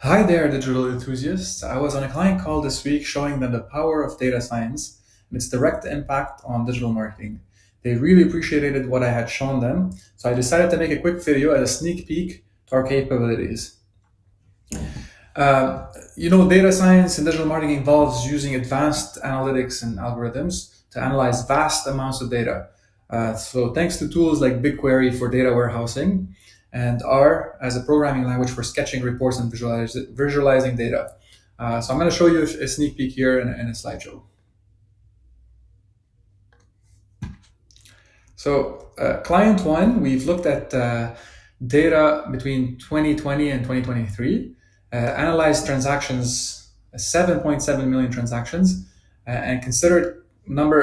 Hi there, digital enthusiasts. I was on a client call this week showing them the power of data science and its direct impact on digital marketing. They really appreciated what I had shown them, so I decided to make a quick video as a sneak peek to our capabilities. Data science and digital marketing involves using advanced analytics and algorithms to analyze vast amounts of data. So, thanks to tools like BigQuery for data warehousing and R as a programming language for sketching reports and visualizing data. So, I'm going to show you a sneak peek here in a slideshow. So, client one, we've looked at data between 2020 and 2023, analyzed transactions, 7.7 million transactions, and considered number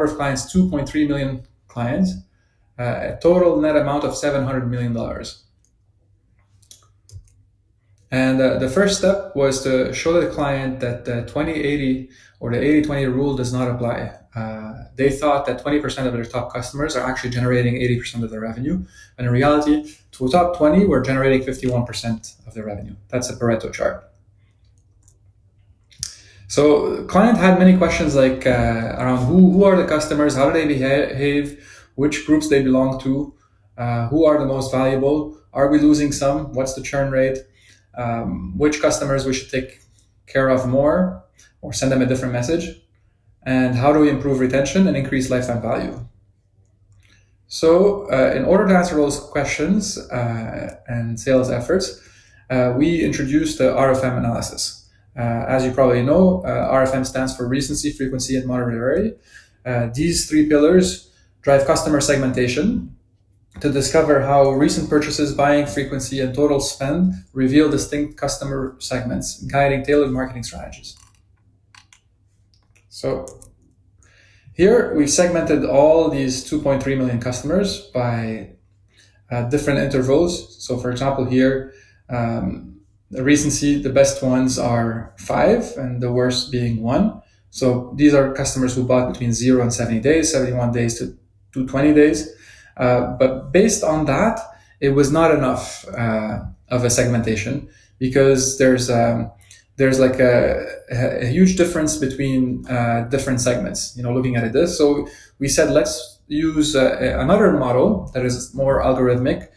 of clients, 2.3 million clients, a total net amount of $700 million. And the first step was to show the client that the 20/80 or the 80/20 rule does not apply. They thought that 20% of their top customers are actually generating 80% of their revenue. And in reality, to top 20, we're generating 51% of their revenue. That's a Pareto chart. So the client had many questions like around who are the customers, how do they behave, which groups they belong to, who are the most valuable, are we losing some, what's the churn rate, which customers we should take care of more or send them a different message, and how do we improve retention and increase lifetime value. So in order to answer those questions and sales efforts, we introduced the RFM analysis. As you probably know, RFM stands for recency, frequency, and moderability. These three pillars drive customer segmentation to discover how recent purchases, buying frequency, and total spend reveal distinct customer segments, guiding tailored marketing strategies. So here we've segmented all these 2.3 million customers by different intervals. So for example, here, the recency, the best ones are 5 and the worst being 1. So these are customers who bought between 0 and 70 days, 71 days to 220 days. But based on that, it was not enough of a segmentation because there's like a huge difference between different segments, looking at this. So we said, let's use another model that is more algorithmic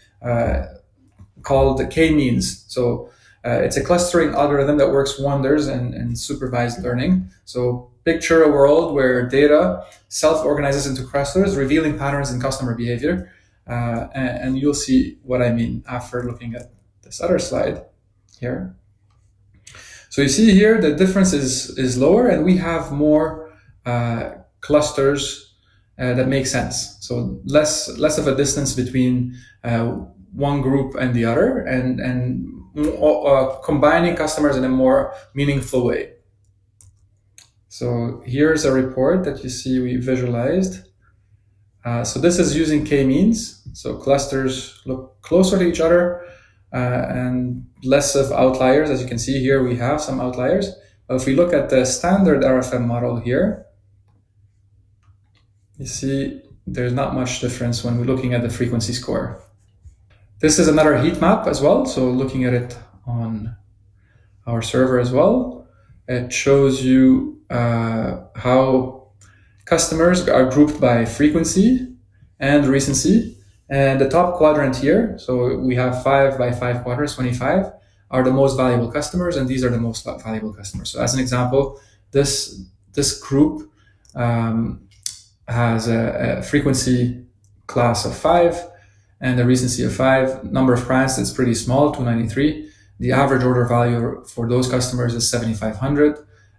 called K-means. So it's a clustering algorithm that works wonders in supervised learning. So picture a world where data self-organizes into clusters, revealing patterns in customer behavior. And you'll see what I mean after looking at this other slide here. So you see here the difference is lower, and we have more clusters that make sense. So less of a distance between one group and the other, and combining customers in a more meaningful way. So here's a report that you see we visualized. So this is using K-means. So clusters look closer to each other and less of outliers. As you can see here, we have some outliers. But if we look at the standard RFM model here, you see there's not much difference when we're looking at the frequency score. This is another heat map as well. So looking at it on our server as well, it shows you how customers are grouped by frequency and recency. And the top quadrant here, so we have 5 by 5 quadrants, 25, are the most valuable customers, and these are the most valuable customers. So as an example, this group has a frequency class of 5 and a recency of 5. Number of clients is pretty small, 293. The average order value for those customers is 7,500.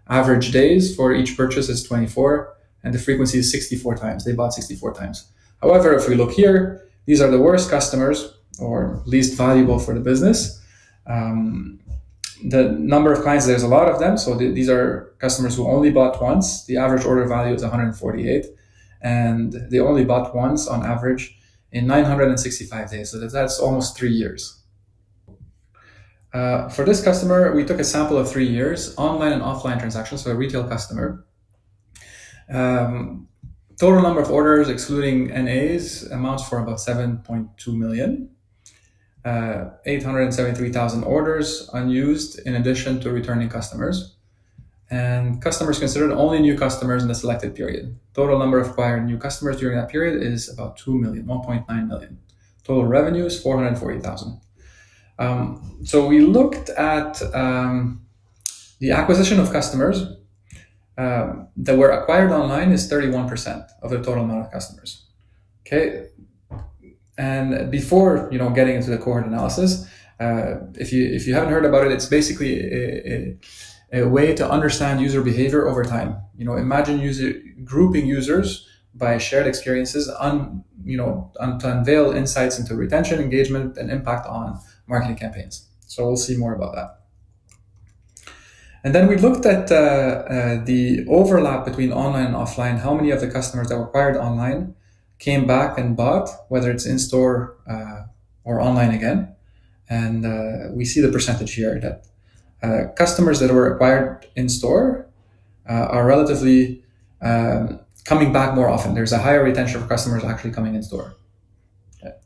Average days for each purchase is 24, and the frequency is 64 times. They bought 64 times. However, if we look here, these are the worst customers or least valuable for the business. The number of clients, there's a lot of them. So these are customers who only bought once. The average order value is 148, and they only bought once on average in 965 days. So that's almost 3 years. For this customer, we took a sample of 3 years, online and offline transactions, so a retail customer. Total number of orders, excluding NAs, amounts for about 7.2 million. 873,000 orders unused in addition to returning customers. And customers considered only new customers in the selected period. Total number of acquired new customers during that period is about 2 million, 1.9 million. Total revenue is 440,000. So we looked at the acquisition of customers that were acquired online is 31% of the total amount of customers. Okay, and before getting into the cohort analysis, if you haven't heard about it, it's basically a way to understand user behavior over time. Imagine grouping users by shared experiences to unveil insights into retention, engagement, and impact on marketing campaigns. So we'll see more about that. And then we looked at the overlap between online and offline, how many of the customers that were acquired online came back and bought, whether it's in-store or online again. And we see the percentage here that customers that were acquired in-store are relatively coming back more often. There's a higher retention of customers actually coming in-store. Okay.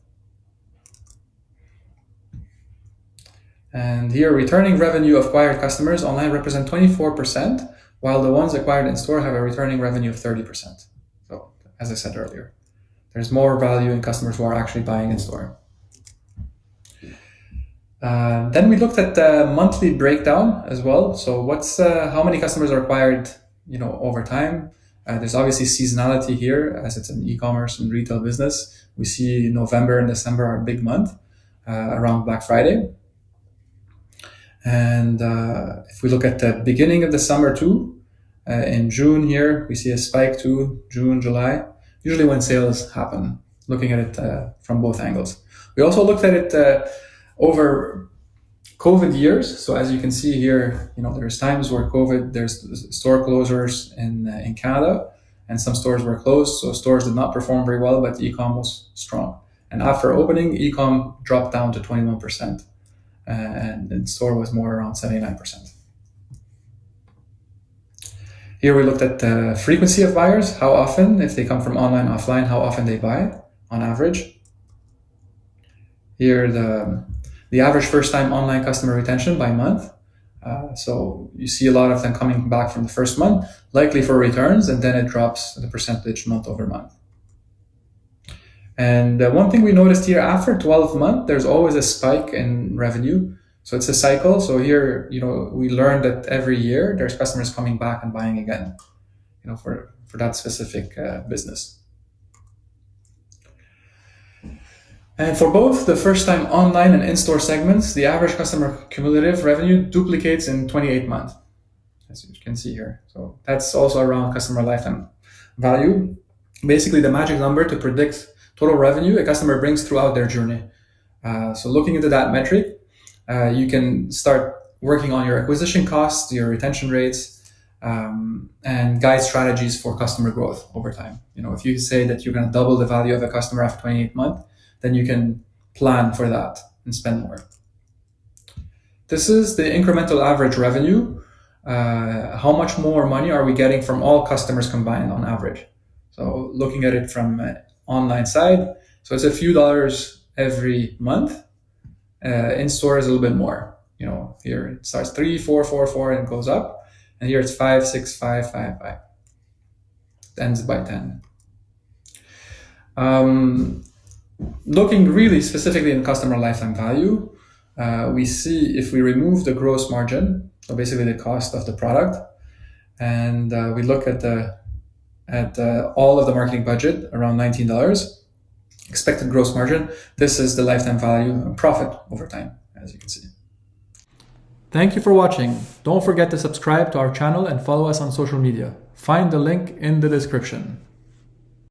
And here, returning revenue of acquired customers online represent 24%, while the ones acquired in-store have a returning revenue of 30%. So, as I said earlier, there's more value in customers who are actually buying in-store. Then we looked at the monthly breakdown as well. So how many customers are acquired, over time? There's obviously seasonality here, as it's an e-commerce and retail business. We see November and December are a big month around Black Friday. And if we look at the beginning of the summer too, in June here, we see a spike too, June, July, usually when sales happen, looking at it from both angles. We also looked at it over COVID years. So as you can see here, there's times where there's store closures in Canada, and some stores were closed. So stores did not perform very well, but e-com was strong. And after opening, e-com dropped down to 21%, and in-store was more around 79%. Here we looked at the frequency of buyers, how often, if they come from online, offline, how often they buy on average. Here the average first-time online customer retention by month. So you see a lot of them coming back from the first month, likely for returns, and then it drops the percentage month over month. And one thing we noticed here, after 12 months, there's always a spike in revenue. So it's a cycle. So here, we learned that every year there's customers coming back and buying again, for that specific business. And for both the first-time online and in-store segments, the average customer cumulative revenue duplicates in 28 months, as you can see here. So that's also around customer lifetime value. Basically, the magic number to predict total revenue a customer brings throughout their journey. So looking into that metric, you can start working on your acquisition costs, your retention rates, and guide strategies for customer growth over time. If you say that you're going to double the value of a customer after 28 months, then you can plan for that and spend more. This is the incremental average revenue. How much more money are we getting from all customers combined on average? So looking at it from online side, so it's a few dollars every month. In store is a little bit more. Here it starts 3, 4, 4, 4, and goes up, and here it's 5, 6, 5, 5, 5. It ends by 10. Looking really specifically in customer lifetime value, we see if we remove the gross margin, so basically the cost of the product, and we look at all of the marketing budget, around $19, expected gross margin, this is the lifetime value and profit over time, as you can see. Thank you for watching. Don't forget to subscribe to our channel and follow us on social media. Find the link in the description.